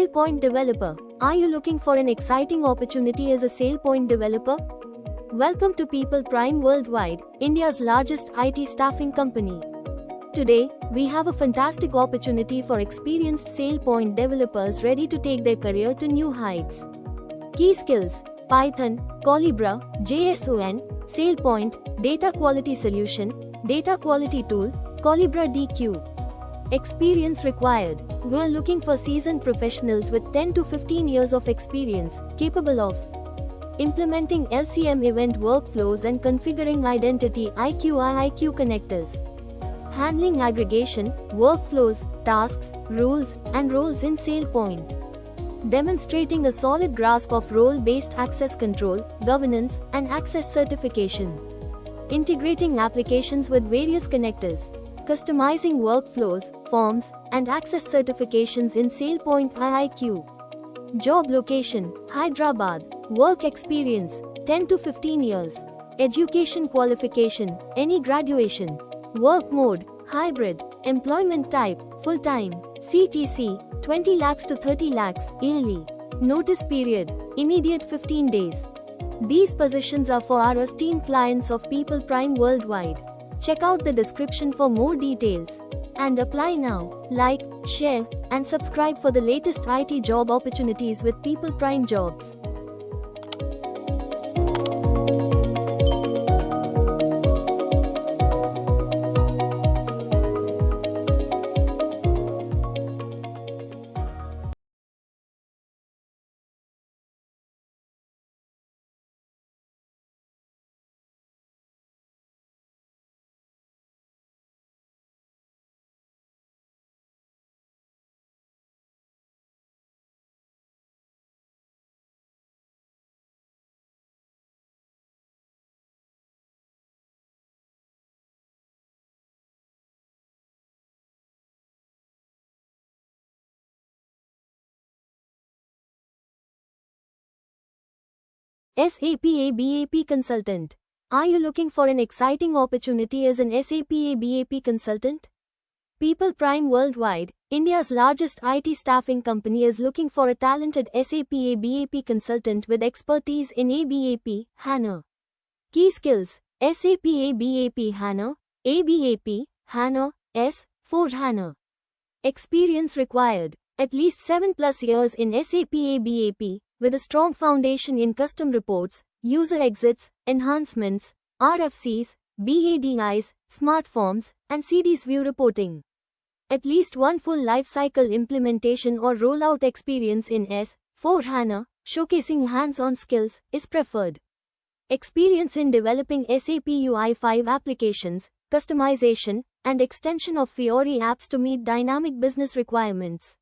SailPoint Developer. Are you looking for an exciting opportunity as a SailPoint developer? Welcome to People Prime Worldwide, India's largest IT staffing company. Today, we have a fantastic opportunity for experienced SailPoint developers ready to take their career to new heights. Key skills: Python, Colibra, JSON, SailPoint, Data Quality Solution, Data Quality Tool, Colibra DQ. Experience required. We are looking for seasoned professionals with 10 to 15 years of experience, capable of implementing LCM event workflows and configuring identity IQ connectors, handling aggregation, workflows, tasks, rules, and roles in SailPoint, demonstrating a solid grasp of role-based access control, governance, and access certification, integrating applications with various connectors, customizing workflows, forms, and access certifications in SailPoint IIQ. Job location: Hyderabad. Work experience: 10 to 15 years. Education qualification: any graduation. Work mode: hybrid. Employment type: full-time. CTC: 20 lakhs to 30 lakhs yearly. Notice period: immediate 15 days. These positions are for our esteemed clients of People Prime Worldwide. Check out the description for more details. And apply now. Like, share, and subscribe for the latest IT job opportunities with People Prime Jobs. SAP ABAP Consultant. Are you looking for an exciting opportunity as an SAP ABAP consultant? People Prime Worldwide, India's largest IT staffing company, is looking for a talented SAP ABAP consultant with expertise in ABAP HANA. Key skills: SAP ABAP HANA, ABAP HANA, S/4HANA. Experience required: at least 7+ years in SAP ABAP, with a strong foundation in custom reports, user exits, enhancements, RFCs, BADIs, smart forms, and CDS view reporting. At least one full lifecycle implementation or rollout experience in S/4HANA, showcasing hands-on skills, is preferred. Experience in developing SAP UI5 applications, customization, and extension of Fiori apps to meet dynamic business requirements.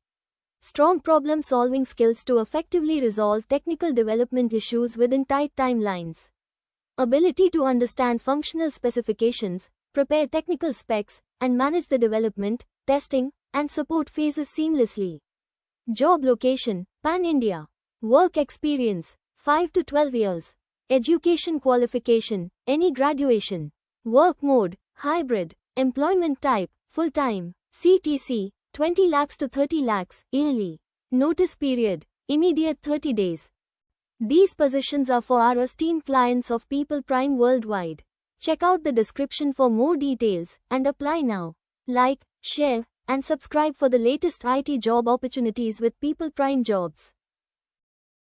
Strong problem-solving skills to effectively resolve technical development issues within tight timelines. Ability to understand functional specifications, prepare technical specs, and manage the development, testing, and support phases seamlessly. Job location: Pan-India. Work experience: 5 to 12 years. Education qualification: any graduation. Work mode: hybrid. Employment type: full-time. CTC: 20 lakhs to 30 lakhs yearly. Notice period: immediate 30 days. These positions are for our esteemed clients of People Prime Worldwide. Check out the description for more details and apply now. Like, share, and subscribe for the latest IT job opportunities with People Prime Jobs.